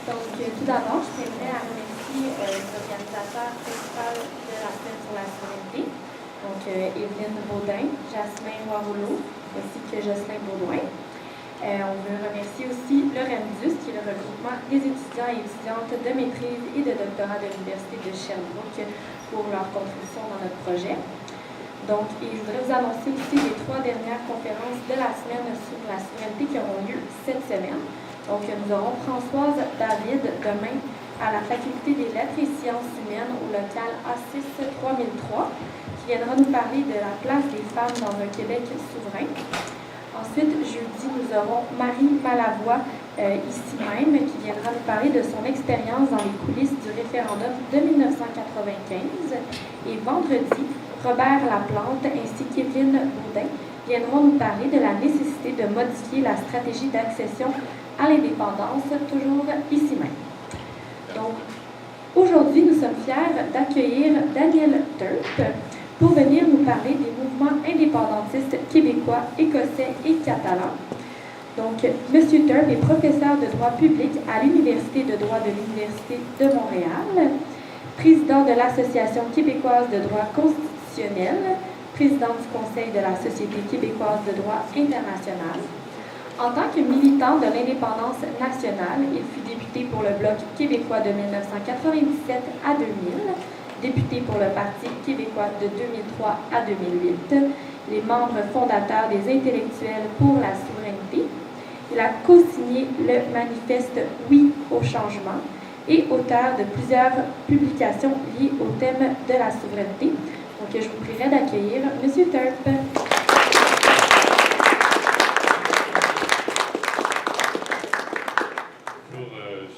Tout d'abord, je tiendrais à remercier l'organisateur principal de la semaine sur la souveraineté, Evelyne Baudin, Jasmin Roy-Rouleau, ainsi que Jocelyn Baudouin. On veut remercier aussi le REMDUS, qui est le regroupement des étudiants et étudiantes de maîtrise et de doctorat de l'Université de Sherbrooke pour leur contribution dans notre projet. Et je voudrais vous annoncer aussi les 3 dernières conférences de la semaine sur la souveraineté qui auront lieu cette semaine. Nous aurons Françoise David demain à la Faculté des Lettres et Sciences humaines au local A6 3003, qui viendra nous parler de la place des femmes dans un Québec souverain. Ensuite, jeudi, nous aurons Marie Malavoie ici même, qui viendra nous parler de son expérience dans les coulisses du référendum de 1995. Et vendredi, Robert Laplante ainsi qu'Evelyne Baudin viendront nous parler de la nécessité de modifier la stratégie d'accession à l'indépendance, toujours ici même. Aujourd'hui, nous sommes fiers d'accueillir Daniel Turp pour venir nous parler des mouvements indépendantistes québécois, écossais et catalans. M. Turp est professeur de droit public à l'Université de droit de l'Université de Montréal, président de l'Association québécoise de droit constitutionnel, président du Conseil de la Société québécoise de droit international. En tant que militant de l'indépendance nationale, il fut député pour le Bloc québécois de 1997 à 2000, député pour le Parti québécois de 2003 à 2008, les membres fondateurs des Intellectuels pour la souveraineté. Il a co-signé le manifeste « Oui au changement » et auteur de plusieurs publications liées au thème de la souveraineté. Je vous prierai d'accueillir M. Turp.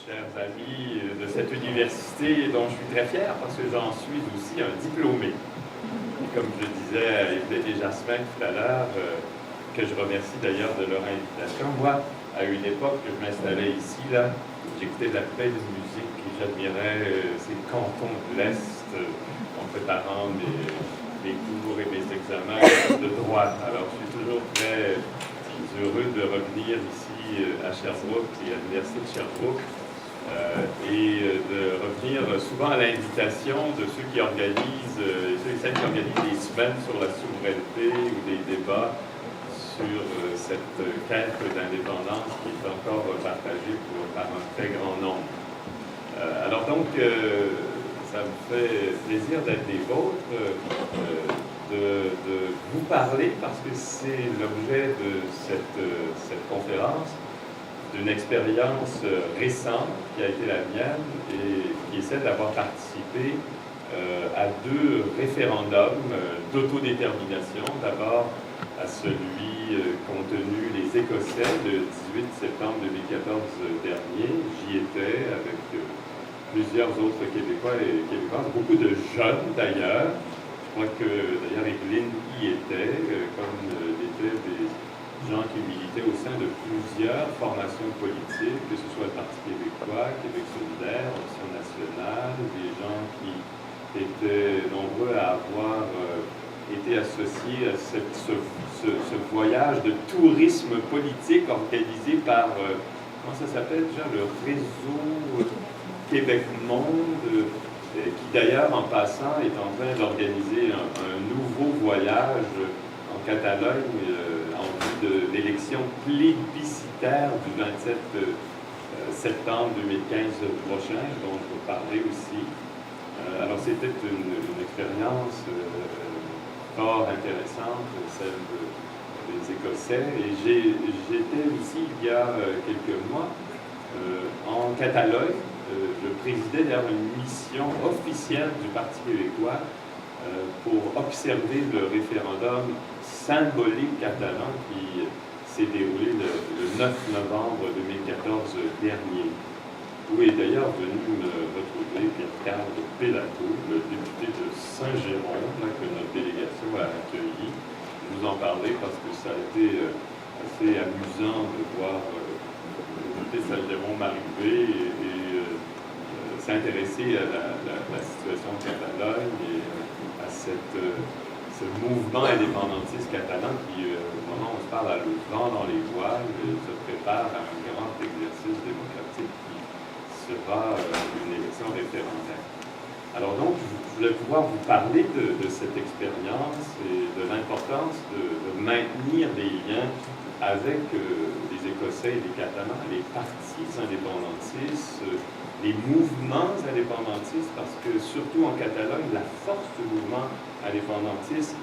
Chers amis de cette université dont je suis très fier parce que j'en suis aussi un diplômé. Et comme je disais à Evelyne et Jasmin tout à l'heure, que je remercie d'ailleurs de leur invitation. Moi, à une époque que je m'installais ici, là, j'écoutais de la belle musique et j'admirais ces cantons de l'Est en préparant mes cours et mes examens de droit. Alors je suis toujours très heureux de revenir ici à Sherbrooke et à l'Université de Sherbrooke. Et de revenir souvent à l'invitation de ceux qui organisent, ceux et celles qui organisent des semaines sur la souveraineté ou des débats sur cette quête d'indépendance qui est encore partagée par un très grand nombre. Ça me fait plaisir d'être des vôtres, de vous parler parce que c'est l'objet de cette conférence, d'une expérience récente qui a été la mienne et qui est celle d'avoir participé à 2 référendums d'autodétermination. D'abord à celui qu'ont tenu les Écossais le 18 septembre 2014 dernier. J'y étais avec plusieurs autres Québécois et Québécoises, beaucoup de jeunes d'ailleurs. Je crois que d'ailleurs Evelyne y était, comme l'étaient des gens qui militaient au sein de plusieurs formations politiques, que ce soit le Parti québécois, Québec solidaire, Option nationale, des gens qui étaient nombreux à avoir été associés à ce voyage de tourisme politique organisé par, comment ça s'appelle déjà, le réseau Québec Monde, qui d'ailleurs, en passant, est en train d'organiser un nouveau voyage en Catalogne en vue de l'élection plébiscitaire du 27 septembre 2015 prochain, dont je vais parler aussi. Alors, c'était une expérience fort intéressante, celle des Écossais. Et j'étais aussi, il y a quelques mois, en Catalogne. Je présidais d'ailleurs une mission officielle du Parti québécois pour observer le référendum symbolique catalan qui s'est déroulé le 9 novembre 2014 dernier. Où est d'ailleurs venu me retrouver Pierre-Carl Pélato, le député de Saint-Jérôme, que notre délégation a accueilli. Je vous en parlais parce que ça a été assez amusant de voir le député de Saint-Jérôme arriver et s'intéresser à la situation de Catalogne et à ce mouvement indépendantiste catalan qui, au moment où on se parle, a le vent dans les voiles, se prépare à un grand exercice démocratique qui se sera une élection référendaire. Alors donc, je voulais pouvoir vous parler de cette expérience et de l'importance de maintenir des liens avec les Écossais et les Catalans, les partis indépendantistes, les mouvements indépendantistes, parce que surtout en Catalogne, la force du mouvement indépendantiste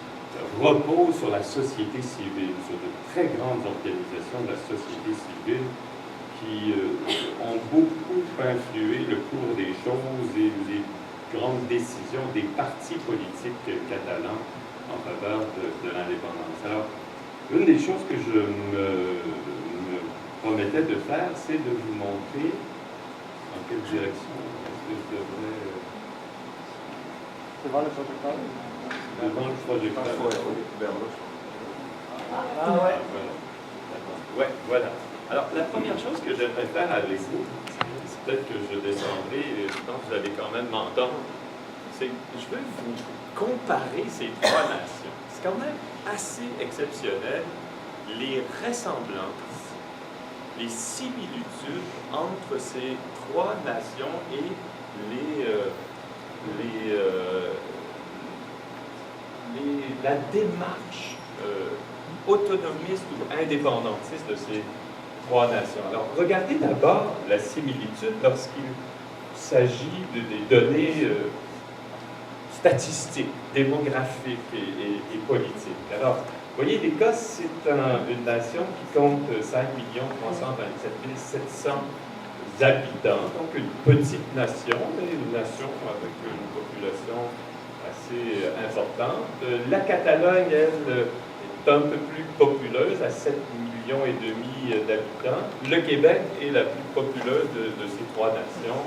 repose sur la société civile, sur de très grandes organisations de la société civile qui ont beaucoup influé le cours des choses et les grandes décisions des partis politiques catalans en faveur de l'indépendance. Alors, une des choses que je me promettais de faire, c'est de vous montrer en quelle direction est-ce que je devrais... Devant le projecteur? Devant le projecteur. Ah ouais. Ouais, voilà. Alors, la première chose que j'aimerais faire avec vous, c'est peut-être que je descendrai, je pense que vous allez quand même m'entendre, c'est que je veux vous comparer ces trois nations. C'est quand même assez exceptionnel, les ressemblances, les similitudes entre ces trois nations et la démarche autonomiste ou indépendantiste de ces trois nations. Alors, regardez d'abord la similitude lorsqu'il s'agit des données statistiques, démographiques et politiques. Alors, vous voyez, l'Écosse, c'est une nation qui compte 5 327 700 habitants, donc une petite nation, mais une nation avec une population assez importante. La Catalogne, elle, est un peu plus populeuse, à 7,5 millions d'habitants. Le Québec est la plus populeuse de ces trois nations,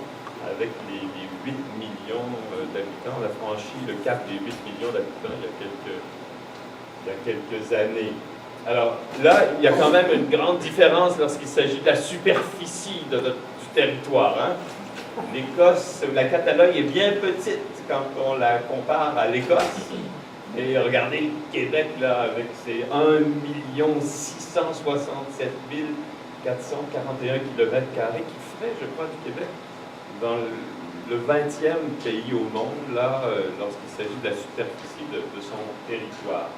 avec les 8 millions d'habitants. On a franchi le cap des 8 millions d'habitants il y a quelques années. Alors là, il y a quand même une grande différence lorsqu'il s'agit de la superficie du territoire. Hein? L'Écosse, la Catalogne est bien petite quand on la compare à l'Écosse. Et regardez le Québec, là, avec ses 1 667 441 km² qui ferait, je crois, du Québec dans le 20e pays au monde, là, lorsqu'il s'agit de la superficie de son territoire.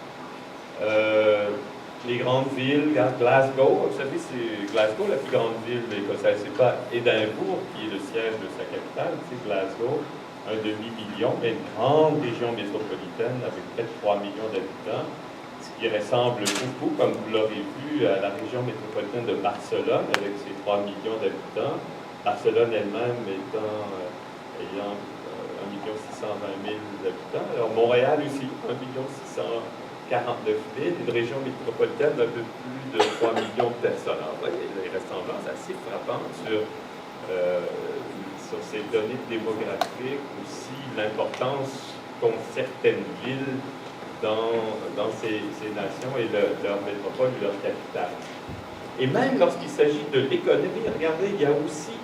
Les grandes villes, Glasgow, vous savez, c'est Glasgow, la plus grande ville écossaise. C'est pas Édimbourg qui est le siège de sa capitale, c'est Glasgow, 1,5 million, mais une grande région métropolitaine avec près de 3 millions d'habitants, ce qui ressemble beaucoup, comme vous l'aurez vu, à la région métropolitaine de Barcelone, avec ses 3 millions d'habitants. Barcelone elle-même ayant 1 620 000 habitants. Alors Montréal aussi, 1 649 000, une région métropolitaine d'un peu plus de 3 millions de personnes. Alors, vous voyez, les ressemblances assez frappantes sur ces données démographiques, aussi l'importance qu'ont certaines villes dans ces nations et leur métropole, leur capitale. Et même lorsqu'il s'agit de l'économie, regardez, il y a aussi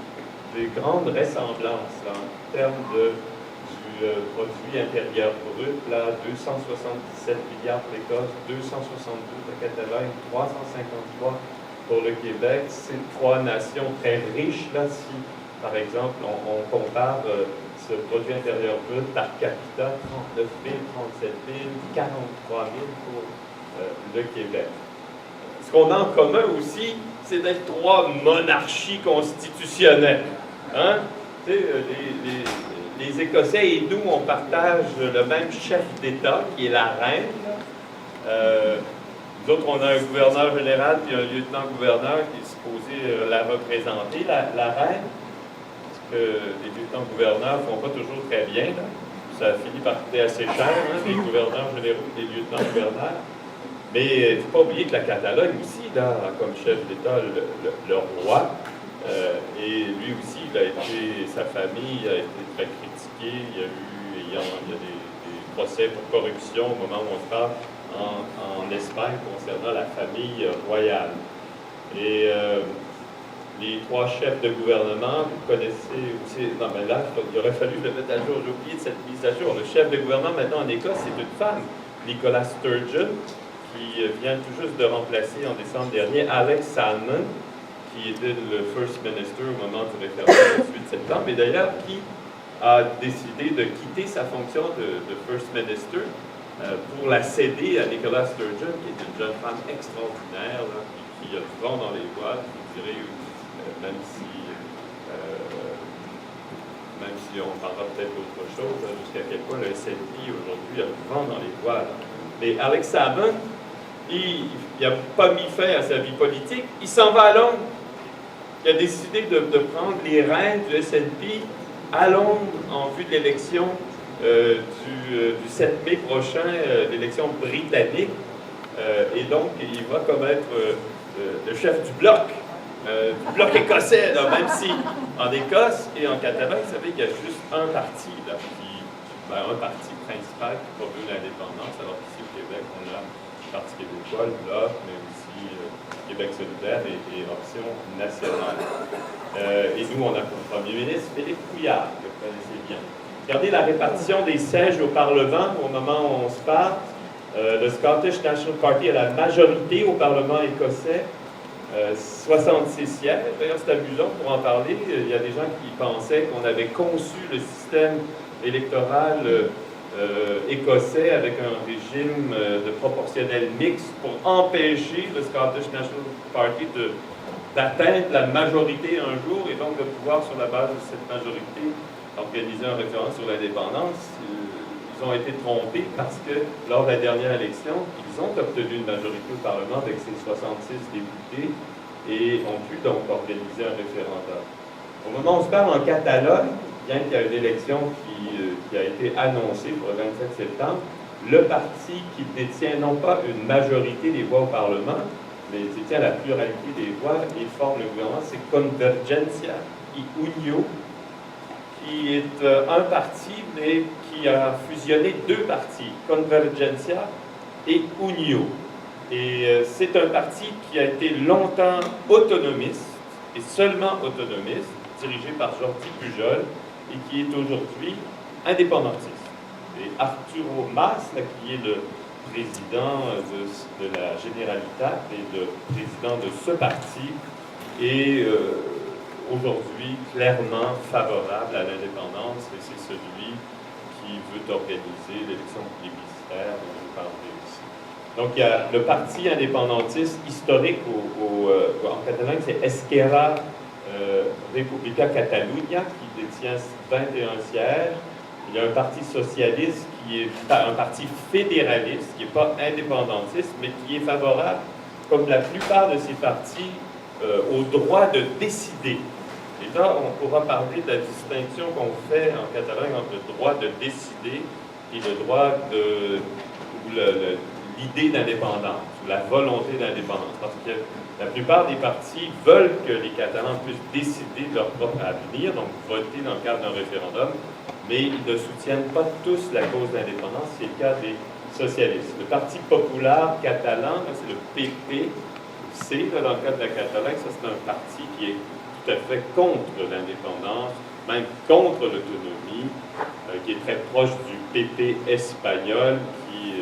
des grandes ressemblances là, en termes du produit intérieur brut, là, 277 milliards pour l'Écosse, 272 pour la Catalogne, 353 pour le Québec. C'est trois nations très riches, là, si, par exemple, on compare ce produit intérieur brut par capita, 39 000, 37 000, 43 000 pour le Québec. Ce qu'on a en commun aussi, c'est d'être trois monarchies constitutionnelles. Hein? Tu sais, les Écossais et nous, on partage le même chef d'État, qui est la reine. Nous autres, on a un gouverneur général puis un lieutenant-gouverneur qui est supposé la représenter, la reine. Parce que les lieutenants-gouverneurs ne font pas toujours très bien. Là. Ça finit par coûter assez cher, hein, les gouverneurs généraux et les lieutenants-gouverneurs. Mais il ne faut pas oublier que la Catalogne aussi, là, comme chef d'État, le roi, et lui aussi, sa famille a été très critiquée. Il y a des procès pour corruption au moment où on se parle en Espagne concernant la famille royale. Et les trois chefs de gouvernement, vous connaissez aussi. Non, mais là, il aurait fallu le mettre à jour. J'ai oublié de cette mise à jour. Le chef de gouvernement maintenant en Écosse, c'est une femme, Nicola Sturgeon, qui vient tout juste de remplacer en décembre dernier Alex Salmond, qui qui était le First Minister au moment du référendum du 8 septembre, et d'ailleurs qui a décidé de quitter sa fonction de First Minister pour la céder à Nicola Sturgeon, qui est une jeune femme extraordinaire, là, qui a du vent dans les voiles, je dirais, même si on parlera peut-être d'autre chose, jusqu'à quel point le SNP aujourd'hui a du vent dans les voiles. Mais Alex Salmond, il n'a pas mis fin à sa vie politique, il s'en va à Londres. Il a décidé de prendre les rênes du SNP à Londres en vue de l'élection du 7 mai prochain, l'élection britannique. Et donc, il va comme être le chef du bloc écossais, là, même si en Écosse et en Catalogne, vous savez qu'il y a juste un parti, là, un parti principal qui promue l'indépendance, alors qu'ici au Québec, on a le Parti québécois, le Bloc, mais aussi Québec solidaire et Option nationale. Et nous, on a comme premier ministre Philippe Couillard, que vous connaissez bien. Regardez la répartition des sièges au Parlement au moment où on se parle. Le Scottish National Party a la majorité au Parlement écossais, 66 sièges. D'ailleurs, c'est amusant pour en parler. Il y a des gens qui pensaient qu'on avait conçu le système électoral écossais avec un régime de proportionnel mixte pour empêcher le Scottish National Party d'atteindre la majorité un jour et donc de pouvoir, sur la base de cette majorité, organiser un référendum sur l'indépendance. Ils ont été trompés parce que lors de la dernière élection, ils ont obtenu une majorité au Parlement avec ces 66 députés et ont pu donc organiser un référendum. Au moment où on se parle en Catalogne, bien qu'il y ait une élection qui a été annoncée pour le 27 septembre, le parti qui détient non pas une majorité des voix au Parlement, mais détient la pluralité des voix et forme le gouvernement, c'est Convergencia i Unió, qui est un parti, mais qui a fusionné deux partis, Convergencia et Unió. Et c'est un parti qui a été longtemps autonomiste, et seulement autonomiste, dirigé par Jordi Pujol, et qui est aujourd'hui indépendantiste. Et Arturo Mas, qui est le président de la Generalitat et le président de ce parti, est aujourd'hui clairement favorable à l'indépendance, et c'est celui qui veut organiser l'élection plébiscitaire dont je parlerai ici. Donc il y a le parti indépendantiste historique en catalan, c'est Esquerra Republica Catalunya, qui détient 21 sièges. Il y a un parti socialiste qui est un parti fédéraliste, qui n'est pas indépendantiste, mais qui est favorable, comme la plupart de ces partis, au droit de décider. Et là, on pourra parler de la distinction qu'on fait en Catalogne entre le droit de décider et le droit ou l'idée d'indépendance, ou la volonté d'indépendance. Parce que la plupart des partis veulent que les Catalans puissent décider de leur propre avenir, donc voter dans le cadre d'un référendum, mais ils ne soutiennent pas tous la cause de l'indépendance, c'est le cas des socialistes. Le Parti populaire catalan, c'est le PPC, dans le cadre de la Catalogne, ça c'est un parti qui est tout à fait contre l'indépendance, même contre l'autonomie, qui est très proche du PP espagnol, qui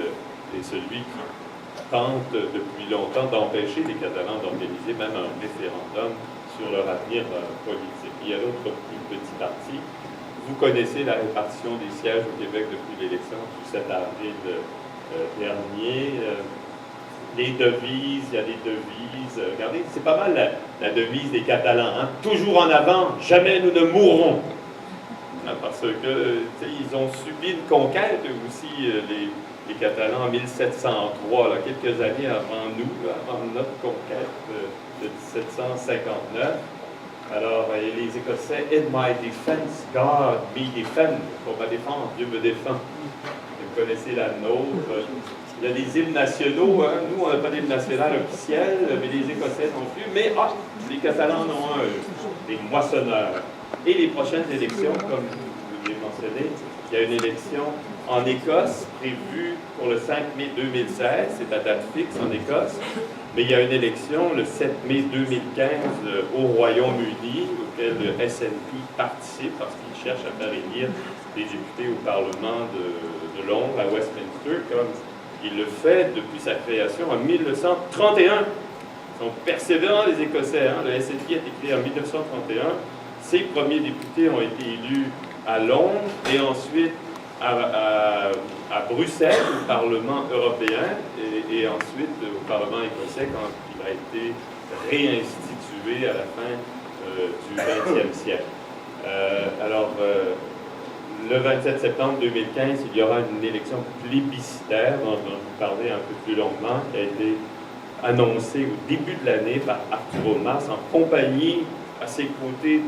est celui qui tente depuis longtemps d'empêcher les Catalans d'organiser même un référendum sur leur avenir politique. Il y a d'autres plus petits partis. Vous connaissez la répartition des sièges au Québec depuis l'élection du 7 avril dernier. Les devises, il y a des devises. Regardez, c'est pas mal la devise des Catalans. Hein? Toujours en avant, jamais nous ne mourrons. Parce que ils ont subi une conquête aussi, les Catalans, en 1703, là, quelques années avant nous, avant notre conquête de 1759. Alors, les Écossais, in my defense, God me defend. Pour ma défense, Dieu me défend. Vous connaissez la nôtre. Il y a des hymnes nationaux. Hein. Nous, on n'a pas d'hymne national officiel, mais les Écossais non plus. Mais les Catalans en ont un, les moissonneurs. Et les prochaines élections, comme je l'ai mentionné, il y a une élection en Écosse prévue pour le 5 mai 2016. C'est à date fixe en Écosse. Mais il y a une élection le 7 mai 2015 au Royaume-Uni, auquel le SNP participe parce qu'il cherche à faire élire des députés au Parlement de Londres, à Westminster, comme il le fait depuis sa création en 1931. Ils sont persévérants, les Écossais. Hein? Le SNP a été créé en 1931. Ses premiers députés ont été élus à Londres et ensuite à Bruxelles, au Parlement européen, et ensuite au Parlement écossais quand il a été réinstitué à la fin du XXe siècle. Le 27 septembre 2015, il y aura une élection plébiscitaire dont je vous parlais un peu plus longuement, qui a été annoncée au début de l'année par Arturo Mas en compagnie à ses côtés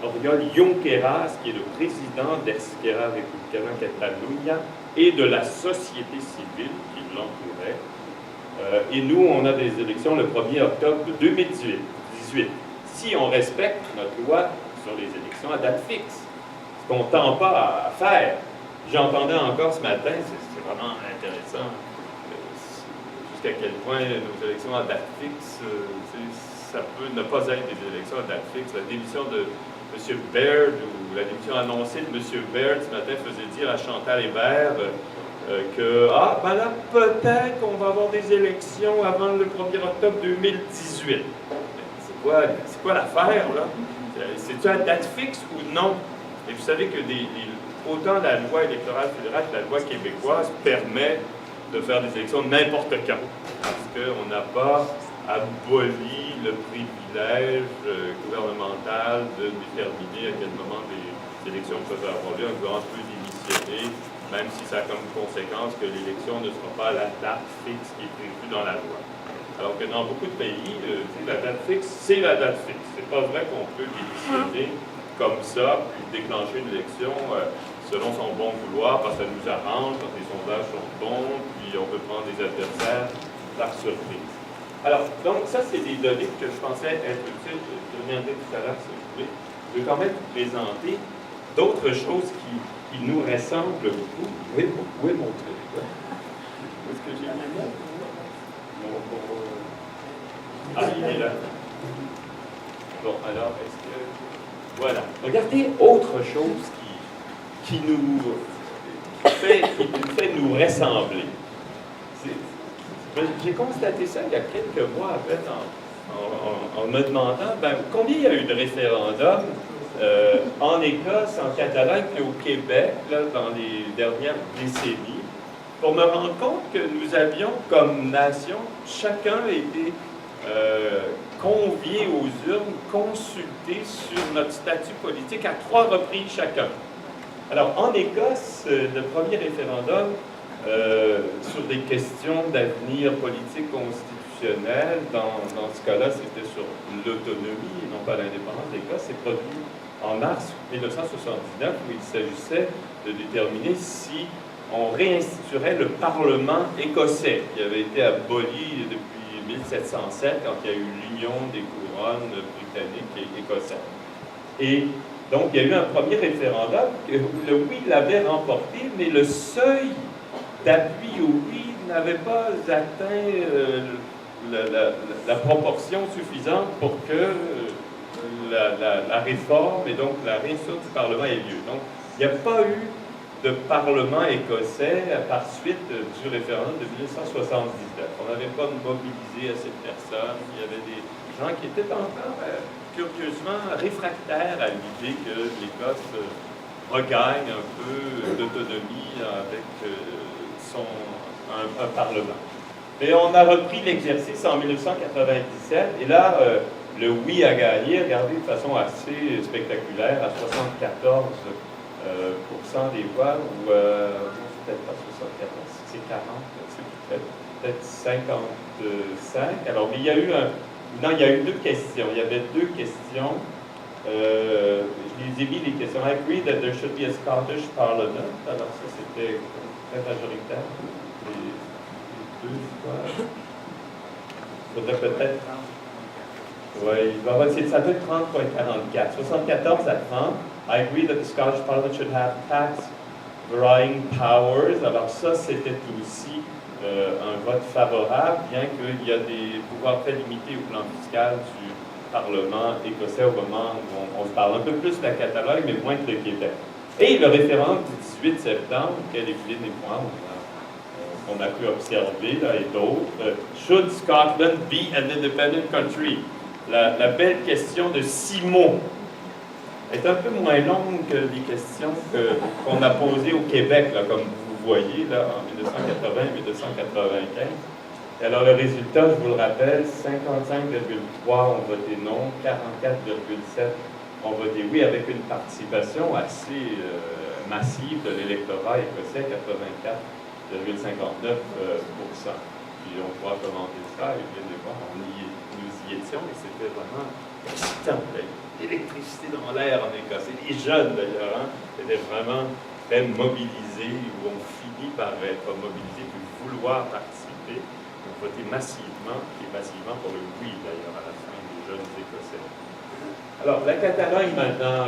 d'Oriol Junqueras, qui est le président d'Esquerra Republicana Catalunya et de la société civile qui l'entourait. Et nous, on a des élections le 1er octobre de 2018. Si on respecte notre loi sur les élections à date fixe, ce qu'on ne tend pas à faire. J'entendais encore ce matin, c'est vraiment intéressant, jusqu'à quel point nos élections à date fixe, ça peut ne pas être des élections à date fixe. La démission de M. Baird, ou la démission annoncée de M. Baird ce matin faisait dire à Chantal Hébert que, ben là, peut-être qu'on va avoir des élections avant le 1er octobre 2018. C'est quoi l'affaire, là? C'est-tu à date fixe ou non? Et vous savez que autant la loi électorale fédérale que la loi québécoise permet de faire des élections n'importe quand. Parce qu'on n'a pas aboli le privilège gouvernemental de déterminer à quel moment les élections peuvent avoir lieu. Un gouvernement peut démissionner, même si ça a comme conséquence que l'élection ne sera pas à la date fixe qui est prévue dans la loi. Alors que dans beaucoup de pays, la date fixe, c'est la date fixe. C'est pas vrai qu'on peut démissionner comme ça, puis déclencher une élection selon son bon vouloir, parce que ça nous arrange, quand les sondages sont bons, puis on peut prendre des adversaires par surprise. Alors, donc ça, c'est des données que je pensais être utiles. Je reviendrai tout à l'heure, si vous voulez. Je vais quand même vous présenter d'autres choses qui nous ressemblent beaucoup. Oui, vous pouvez montrer. Où est-ce que j'ai mis là? Ah, il est là. Bon, alors, est-ce que... Voilà. Regardez autre chose qui nous fait nous ressembler. J'ai constaté ça il y a quelques mois, en fait, en me demandant combien il y a eu de référendums en Écosse, en Catalogne, puis au Québec, là, dans les dernières décennies, pour me rendre compte que nous avions, comme nation, chacun été conviés aux urnes, consultés sur notre statut politique à 3 reprises chacun. Alors, en Écosse, le premier référendum sur des questions d'avenir politique constitutionnel, dans ce cas-là, c'était sur l'autonomie et non pas l'indépendance d'Écosse, s'est produit en mars 1979, où il s'agissait de déterminer si on réinstituerait le Parlement écossais, qui avait été aboli depuis 1707, quand il y a eu l'union des couronnes britanniques et écossaises. Et donc, il y a eu un premier référendum où le oui l'avait remporté, mais le seuil d'appui au oui n'avait pas atteint la proportion suffisante pour que la réforme et donc la réinstitution du Parlement ait lieu. Donc, il n'y a pas eu de Parlement écossais par suite du référendum de 1979. On n'avait pas mobilisé assez de personnes. Il y avait des gens qui étaient encore curieusement réfractaires à l'idée que l'Écosse regagne un peu d'autonomie avec un Parlement. Et on a repris l'exercice en 1997, et là, le oui a gagné, regardez, de façon assez spectaculaire, à 74% des voix, ou peut-être pas 74, c'est 40, c'est peut-être 55. Alors, mais il y a eu il y a eu 2 questions. Il y avait 2 questions. Je les ai mis, les questions. I agree that there should be a Scottish Parliament. Alors, ça, c'était très majoritaire. Les 2 fois. Il faudrait peut-être. Oui, ça doit être 30,44. 74 à 30. I agree that the Scottish Parliament should have tax varying powers. Alors ça, c'était aussi un vote favorable, bien qu'il y a des pouvoirs très limités au plan fiscal du Parlement écossais au moment où on se parle un peu plus de la Catalogne, mais moins que le Québec. Et le référendum du 18 septembre, auquel Evelyne et moi, on a qu'on a pu observer, là, et d'autres. Should Scotland be an independent country? La belle question de 6 mots est un peu moins longue que les questions qu'on a posées au Québec, là, comme vous voyez, là, en 1980 et 1995. Et alors, le résultat, je vous le rappelle, 55,3 ont voté non, 44,7 ont voté oui, avec une participation assez massive de l'électorat écossais, 84,59%. Puis on pourra commenter ça, et bien voir, nous y étions, et c'était vraiment excitant. L'électricité dans l'air en Écosse, et les jeunes d'ailleurs, hein, étaient vraiment très mobilisés, ou ont fini par être mobilisés, puis vouloir participer, ont voté massivement, et massivement pour le oui d'ailleurs à la fin des jeunes Écossais. Alors, la Catalogne maintenant,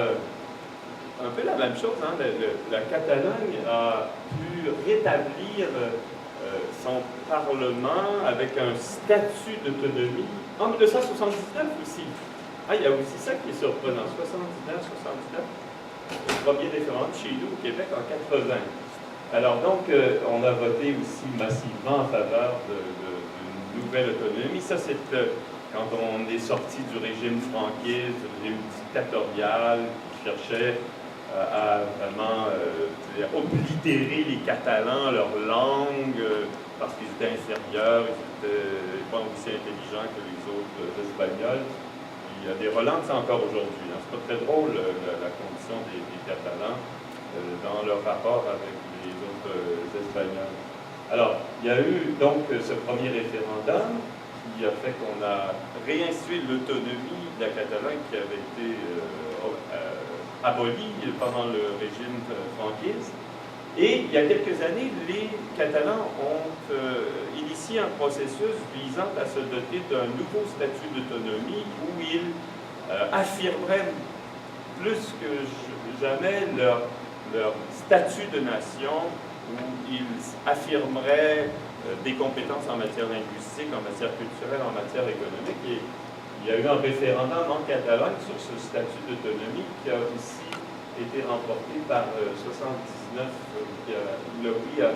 un peu la même chose, hein, la Catalogne a pu rétablir son Parlement avec un statut d'autonomie en 1979 aussi. Ah, il y a aussi ça qui est surprenant, 79, le premier référendum chez nous au Québec en 80. Alors donc, on a voté aussi massivement en faveur d'une nouvelle autonomie. Ça, c'est quand on est sorti du régime franquiste, du régime dictatorial, qui cherchait à vraiment oblitérer les Catalans, leur langue, parce qu'ils étaient inférieurs, ils n'étaient pas aussi intelligents que les autres Espagnols. Il y a des relents de ça encore aujourd'hui. Hein. C'est pas très drôle, la condition des Catalans dans leur rapport avec les autres Espagnols. Alors, il y a eu donc ce premier référendum qui a fait qu'on a réinstitué l'autonomie de la Catalogne qui avait été abolie pendant le régime franquiste. Et il y a quelques années, les Catalans ont initié un processus visant à se doter d'un nouveau statut d'autonomie où ils affirmeraient plus que jamais leur statut de nation, où ils affirmeraient des compétences en matière linguistique, en matière culturelle, en matière économique. Et il y a eu un référendum en Catalogne sur ce statut d'autonomie qui a aussi été remporté par 79, le oui a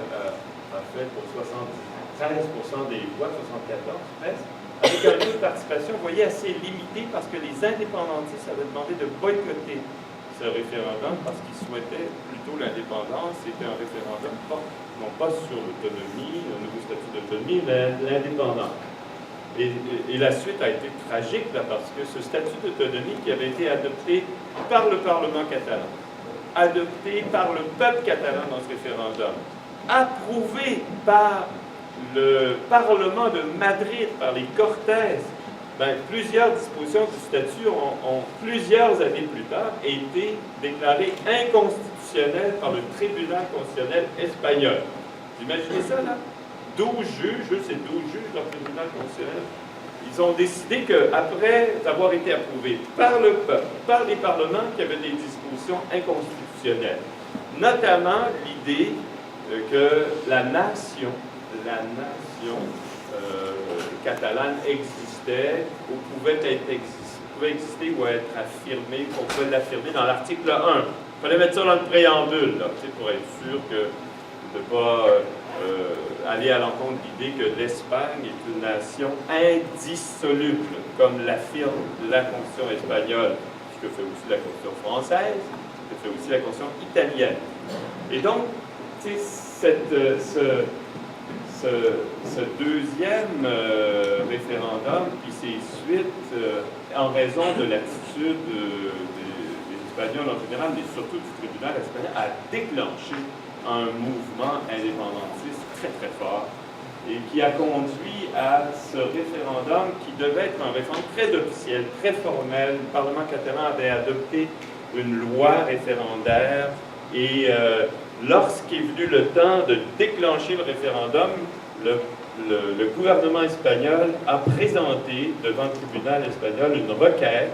fait pour 73% des voix, 74 presque, avec un taux de participation, vous voyez, assez limité parce que les indépendantistes avaient demandé de boycotter ce référendum parce qu'ils souhaitaient plutôt l'indépendance. C'était un référendum non pas sur l'autonomie, un nouveau statut d'autonomie, mais l'indépendance. Et la suite a été tragique là, parce que ce statut d'autonomie qui avait été adopté par le Parlement catalan, adopté par le peuple catalan dans ce référendum, approuvé par le Parlement de Madrid, par les Cortés, plusieurs dispositions du statut ont plusieurs années plus tard été déclarées inconstitutionnelles par le tribunal constitutionnel espagnol. Vous imaginez ça, là? 12 juges, c'est 12 juges dans le tribunal constitutionnel, ils ont décidé qu'après avoir été approuvés par le peuple, par les parlements, qu'il y avait des dispositions inconstitutionnelles. Notamment l'idée que la nation catalane existait ou pouvait exister ou être affirmée, on pouvait l'affirmer dans l'article 1. Il fallait mettre ça dans le préambule, là, pour être sûr que de ne pas aller à l'encontre de l'idée que l'Espagne est une nation indissoluble, comme l'affirme la Constitution espagnole, ce que fait aussi la Constitution française, ce que fait aussi la Constitution italienne. Et donc, ce deuxième référendum, puis ses suites, en raison de l'attitude des Espagnols en général, mais surtout du tribunal espagnol, a déclenché un mouvement indépendantiste très très fort et qui a conduit à ce référendum qui devait être un référendum très officiel, très formel. Le Parlement catalan avait adopté une loi référendaire et lorsqu'est venu le temps de déclencher le référendum, le gouvernement espagnol a présenté devant le tribunal espagnol une requête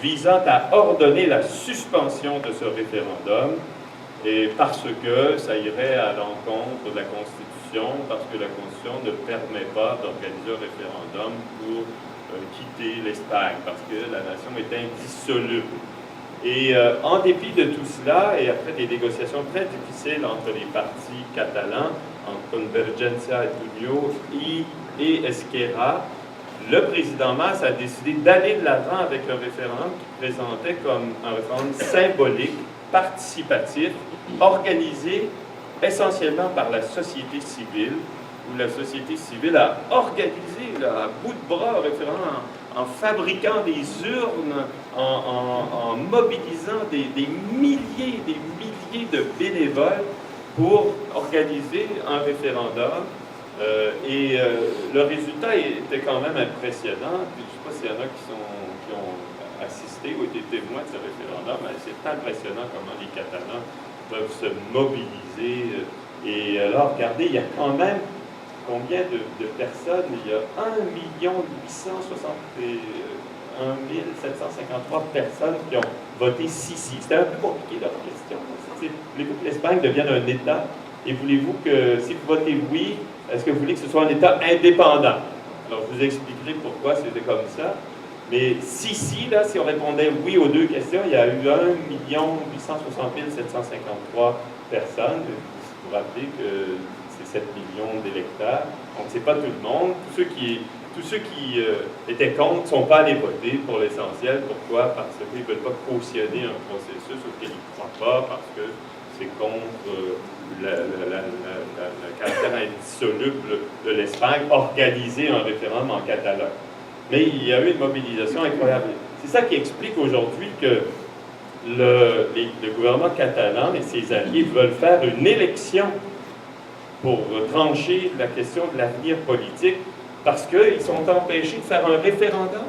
visant à ordonner la suspension de ce référendum, et parce que ça irait à l'encontre de la Constitution, parce que la Constitution ne permet pas d'organiser un référendum pour quitter l'Espagne, parce que la nation est indissoluble. Et en dépit de tout cela, et après des négociations très difficiles entre les partis catalans, en Convergencia et Unió et Esquerra, le président Mas a décidé d'aller de l'avant avec un référendum qu'il présentait comme un référendum symbolique, participatif, organisé essentiellement par la société civile, où la société civile a organisé là, à bout de bras un référendum en fabriquant des urnes, en mobilisant des milliers de bénévoles pour organiser un référendum. Le résultat était quand même impressionnant. Puis, je ne sais pas s'il y en a qui ont assisté ou été témoins de ce référendum, mais c'est impressionnant comment les Catalans peuvent se mobiliser. Et alors, regardez, il y a quand même combien de personnes? Il y a 1 753 personnes qui ont voté si. C'était un peu compliqué leur question. Voulez-vous que l'Espagne devienne un État? Et voulez-vous que, si vous votez oui, est-ce que vous voulez que ce soit un État indépendant? Alors, je vous expliquerai pourquoi c'était comme ça. Mais si, là, si on répondait oui aux deux questions, il y a eu 1 860 753 personnes. Vous vous rappelez que c'est 7 millions d'électeurs. Donc, c'est pas tout le monde. Tous ceux qui étaient contre ne sont pas allés voter pour l'essentiel. Pourquoi? Parce qu'ils ne veulent pas cautionner un processus auquel ils ne croient pas, parce que c'est contre le caractère indissoluble de l'Espagne, organiser un référendum en Catalogne. Mais il y a eu une mobilisation incroyable. C'est ça qui explique aujourd'hui que le gouvernement catalan et ses alliés veulent faire une élection pour trancher la question de l'avenir politique, parce qu'ils sont empêchés de faire un référendum.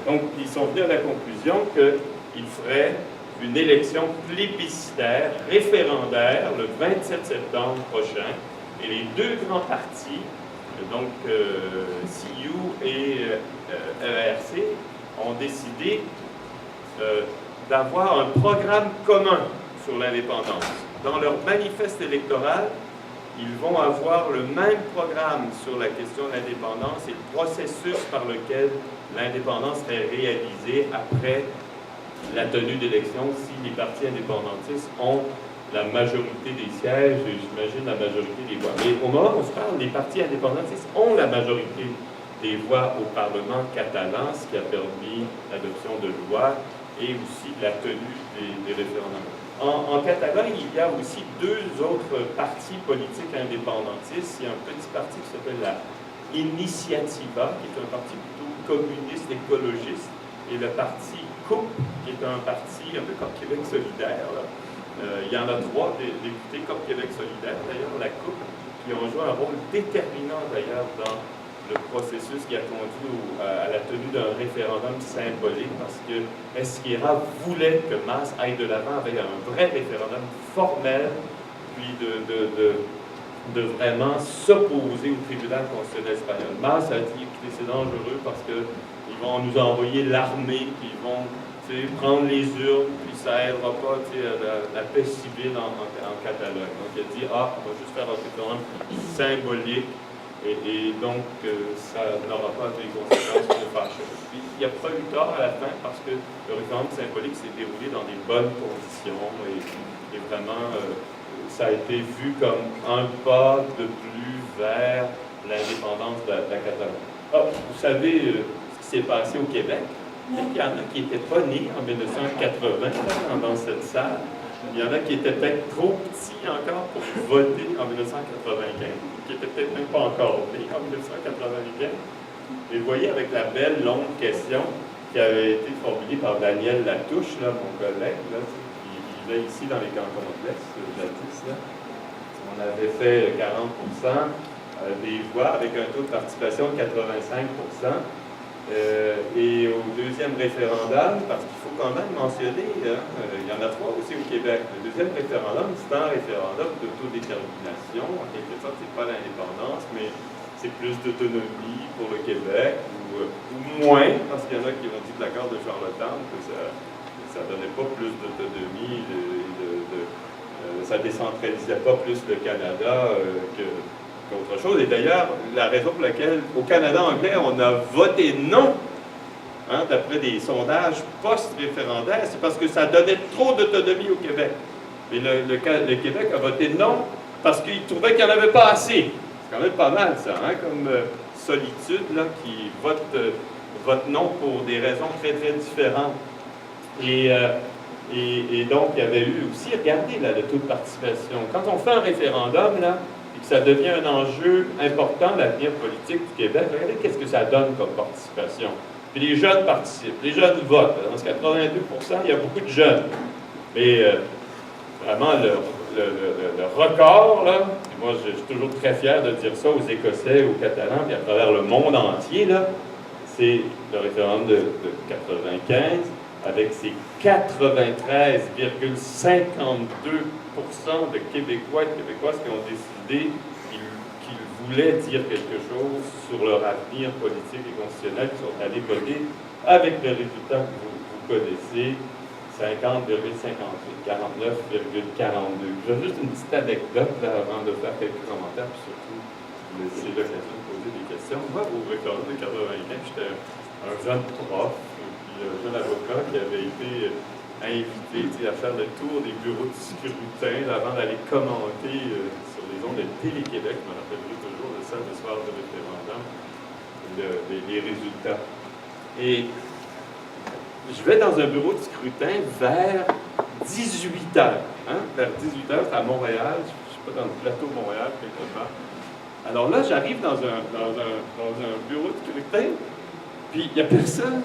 Donc, ils sont venus à la conclusion qu'ils feraient une élection plébiscitaire, référendaire, le 27 septembre prochain, et les deux grands partis, donc CIU et ERC, ont décidé d'avoir un programme commun sur l'indépendance. Dans leur manifeste électoral, ils vont avoir le même programme sur la question de l'indépendance et le processus par lequel l'indépendance serait réalisée après la tenue d'élections si les partis indépendantistes ont la majorité des sièges et j'imagine la majorité des voix. Mais au moment où on se parle, les partis indépendantistes ont la majorité des voix au Parlement catalan, ce qui a permis l'adoption de lois et aussi la tenue des référendums. En Catalogne, il y a aussi deux autres partis politiques indépendantistes. Il y a un petit parti qui s'appelle la Iniciativa, qui est un parti plutôt communiste, écologiste, et le parti CUP, qui est un parti un peu comme Québec solidaire. Il y en a 3 députés comme Québec solidaire, d'ailleurs, la CUP, qui ont joué un rôle déterminant, d'ailleurs, dans le processus qui a conduit à la tenue d'un référendum symbolique, parce que Esquerra voulait que Mas aille de l'avant avec un vrai référendum formel, puis de vraiment s'opposer au tribunal constitutionnel espagnol. Mas a dit que c'est dangereux parce qu'ils vont nous envoyer l'armée, puis ils vont prendre les urnes, puis ça n'aidera pas la paix civile en Catalogne. Donc il a dit, on va juste faire un référendum symbolique, et donc ça n'aura pas des conséquences fâcheuses. Puis il n'y a pas eu tort à la fin parce que le référendum symbolique s'est déroulé dans des bonnes conditions et vraiment ça a été vu comme un pas de plus vers l'indépendance de la Catalogne. Vous savez ce qui s'est passé au Québec? Il y en a qui n'étaient pas nés en 1980 dans cette salle. Il y en a qui étaient peut-être trop petits encore pour voter en 1995, qui n'étaient peut-être même pas encore nés en 1995. Et vous voyez, avec la belle longue question qui avait été formulée par Daniel Latouche, là, mon collègue, là, qui vivait ici dans les cantons de l'Est, jadis, là. On avait fait 40% des voix avec un taux de participation de 85%. Et au deuxième référendum, parce qu'il faut quand même mentionner, il y en a 3 aussi au Québec. Le deuxième référendum, c'est un référendum d'autodétermination. En quelque sorte, c'est pas l'indépendance, mais c'est plus d'autonomie pour le Québec, ou moins, parce qu'il y en a qui ont dit de l'accord de Charlottetown que ça donnait pas plus d'autonomie, ça décentralisait pas plus le Canada qu'autre chose. Et d'ailleurs, la raison pour laquelle, au Canada anglais, on a voté non, d'après des sondages post-référendaires, c'est parce que ça donnait trop d'autonomie au Québec. Et le Québec a voté non parce qu'ils trouvaient qu'il n'y en avait pas assez. C'est quand même pas mal, ça, hein, comme solitude, là, qui vote non pour des raisons très, très différentes. Et donc, il y avait eu aussi, regardez, là, le taux de participation. Quand on fait un référendum, là, et que ça devient un enjeu important, l'avenir politique du Québec, regardez qu'est-ce que ça donne comme participation. Puis les jeunes participent, les jeunes votent. Dans ce 82%, il y a beaucoup de jeunes. Mais vraiment, le record, là, et moi, je suis toujours très fier de dire ça aux Écossais, aux Catalans, puis à travers le monde entier, là, c'est le référendum de 95, avec ses 93,52% de Québécois et de Québécoises qui ont décidé qu'ils voulaient dire quelque chose sur leur avenir politique et constitutionnel, qui sont allés voter avec le résultat que vous connaissez, 50,58, 49,42. J'ai juste une petite anecdote là, avant de faire quelques commentaires, puis surtout, vous laisser l'occasion de poser des questions. Moi, au référendum de 95, j'étais un jeune prof, puis un jeune avocat qui avait été invité à faire le tour des bureaux de scrutin là, avant d'aller commenter sur les ondes de Télé-Québec. Je me rappellerai toujours de ça, le soir du référendum, les résultats. Et je vais dans un bureau de scrutin vers 18 h. Hein? Vers 18 h, c'est à Montréal, je ne suis pas dans le plateau de Montréal, quelque part. Alors là, j'arrive dans un bureau de scrutin, puis il n'y a personne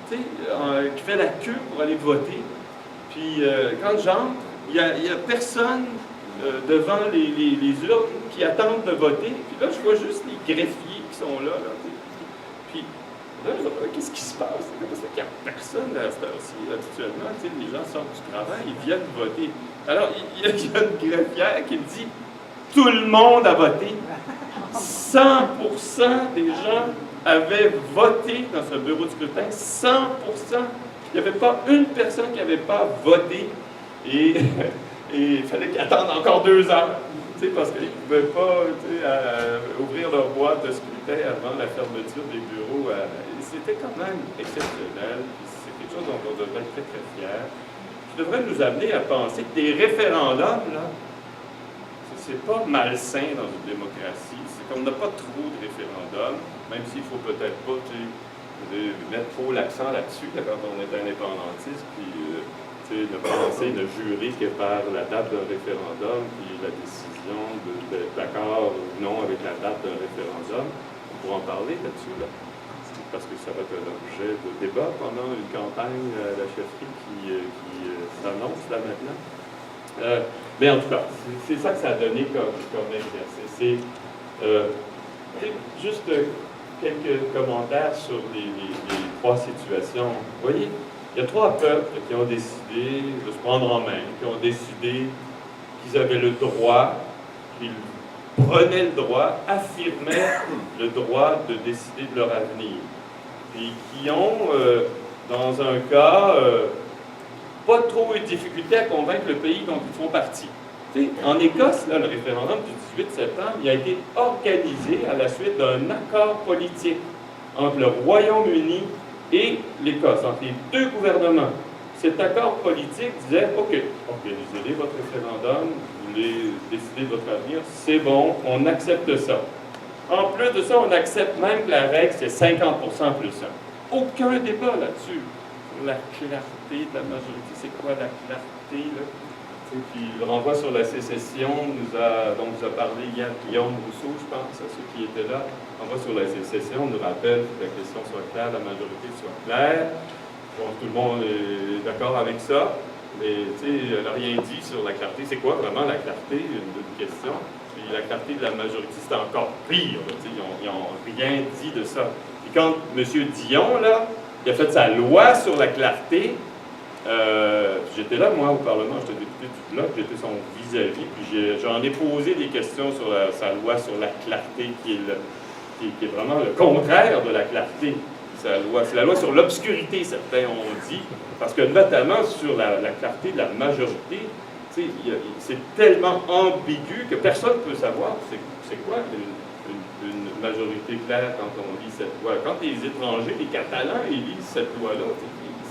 qui fait la queue pour aller voter. Puis quand j'entre, il n'y a personne devant les urnes qui attendent de voter. Puis là, je vois juste les greffiers qui sont là. Puis là, qu'est-ce qui se passe? C'est parce qu'il n'y a personne à cette heure-ci, habituellement. Les gens sortent du travail, ils viennent voter. Alors, il y a une greffière qui me dit « Tout le monde a voté. » 100% des gens avaient voté dans ce bureau de scrutin. 100%. Il n'y avait pas une personne qui n'avait pas voté. Et il fallait qu'ils attendent encore 2 heures. Parce qu'ils ne pouvaient pas ouvrir leur boîte de scrutin avant la fermeture des bureaux. C'était quand même exceptionnel. C'est quelque chose dont on devrait être très, très fiers. Qui devrait nous amener à penser que des référendums, là, c'est pas malsain dans une démocratie. C'est qu'on n'a pas trop de référendums, même s'il ne faut peut-être pas mettre trop l'accent là-dessus quand on est indépendantiste, puis ne penser, ne jurer que par la date d'un référendum, puis la décision d'être d'accord ou non avec la date d'un référendum. On pourra en parler là-dessus, là. Parce que ça va être un objet de débat pendant une campagne à la chefferie qui s'annonce là maintenant. Mais en tout cas, c'est ça que ça a donné comme exercice. C'est juste quelques commentaires sur les 3 situations. Vous voyez, il y a 3 peuples qui ont décidé de se prendre en main, qui ont décidé qu'ils avaient le droit, qu'ils prenaient le droit, affirmaient le droit de décider de leur avenir. Et qui ont, dans un cas, pas trop eu de difficulté à convaincre le pays dont ils font partie. En Écosse, là, le référendum du 18 septembre, il a été organisé à la suite d'un accord politique entre le Royaume-Uni et l'Écosse, entre les 2 gouvernements. Cet accord politique disait, OK, organisez votre référendum, vous voulez décider de votre avenir, c'est bon, on accepte ça. En plus de ça, on accepte même que la règle, c'est 50% plus 1. Aucun débat là-dessus. La clarté de la majorité, c'est quoi la clarté, là? Puis le renvoi sur la sécession dont vous a parlé hier Guillaume Rousseau, je pense, à ceux qui étaient là. Le renvoi sur la sécession nous rappelle que la question soit claire, la majorité soit claire. Bon, tout le monde est d'accord avec ça, mais elle n'a rien dit sur la clarté. C'est quoi vraiment la clarté? Une question. Puis la clarté de la majorité, c'est encore pire. Ils n'ont rien dit de ça. Et quand M. Dion, là, il a fait sa loi sur la clarté, j'étais là, moi, au Parlement, j'étais député du Bloc, j'étais son vis-à-vis, puis j'en ai posé des questions sur sa loi sur la clarté, qui est vraiment le contraire de la clarté. C'est la loi sur l'obscurité, certains ont dit, parce que notamment sur la clarté de la majorité, c'est tellement ambigu que personne ne peut savoir c'est quoi une majorité claire quand on lit cette loi. Quand les étrangers, les Catalans, ils lisent cette loi-là, ils ne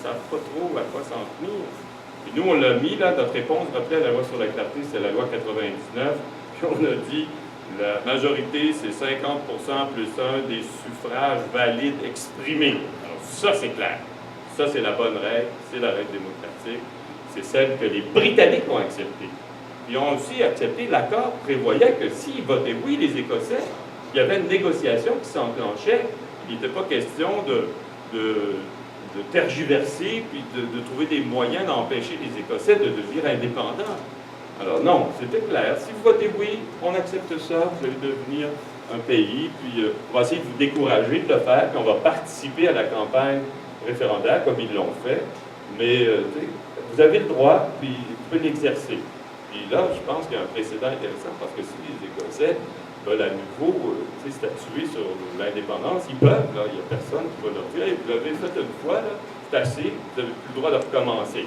savent pas trop à quoi s'en tenir. Et nous, on l'a mis, là, notre réponse, rappelez, à la loi sur la clarté, c'est la loi 99, puis on a dit la majorité, c'est 50% plus un des suffrages valides exprimés. Alors ça, c'est clair. Ça, c'est la bonne règle, c'est la règle démocratique. C'est celle que les Britanniques ont acceptée. Ils ont aussi accepté l'accord prévoyait que s'ils votaient oui, les Écossais, il y avait une négociation qui s'enclenchait. Il n'était pas question de tergiverser puis de trouver des moyens d'empêcher les Écossais de devenir indépendants. Alors non, c'était clair. Si vous votez oui, on accepte ça, vous allez devenir un pays, puis on va essayer de vous décourager de le faire, puis on va participer à la campagne référendaire comme ils l'ont fait. Mais vous avez le droit, puis vous pouvez l'exercer. Puis là, je pense qu'il y a un précédent intéressant, parce que si les Écossais veulent à nouveau statuer sur l'indépendance, ils peuvent, là, il n'y a personne qui va leur dire hey, vous l'avez fait une fois, là, c'est assez, vous n'avez plus le droit de recommencer.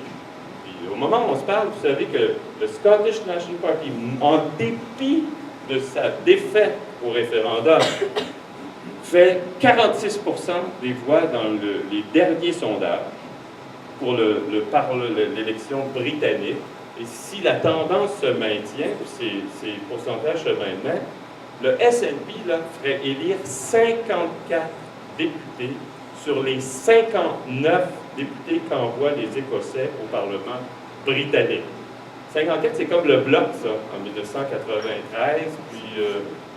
Puis au moment où on se parle, vous savez que le Scottish National Party, en dépit de sa défaite au référendum, fait 46% des voix dans les derniers sondages pour l'élection britannique. Et si la tendance se maintient, ces pourcentages se maintiennent, le SNP là, ferait élire 54 députés sur les 59 députés qu'envoient les Écossais au Parlement britannique. 54, c'est comme le Bloc, ça, en 1993, puis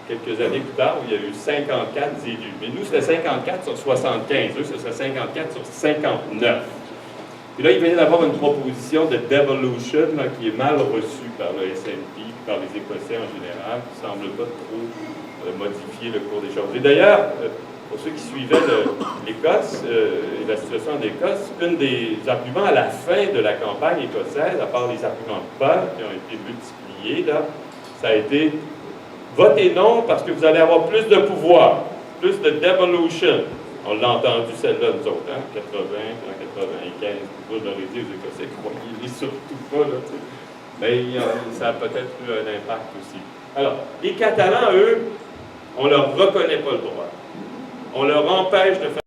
quelques années plus tard, où il y a eu 54 élus. Mais nous, c'était 54 sur 75. Eux, ce serait 54 sur 59. Et là, il venait d'avoir une proposition de devolution là, qui est mal reçue par le SNP, par les Écossais en général, qui ne semble pas trop modifier le cours des choses. Et d'ailleurs, pour ceux qui suivaient l'Écosse et la situation en Écosse, un des arguments à la fin de la campagne écossaise, à part les arguments de peur qui ont été multipliés, là, ça a été « Votez non parce que vous allez avoir plus de pouvoir, plus de devolution ». On l'a entendu celle-là, nous autres, hein, 80, en 95, vous l'aurez dit aux Écossais, croyez-les surtout pas, là, tu sais. Mais ça a peut-être eu un impact aussi. Alors, les Catalans, eux, on leur reconnaît pas le droit. On leur empêche de faire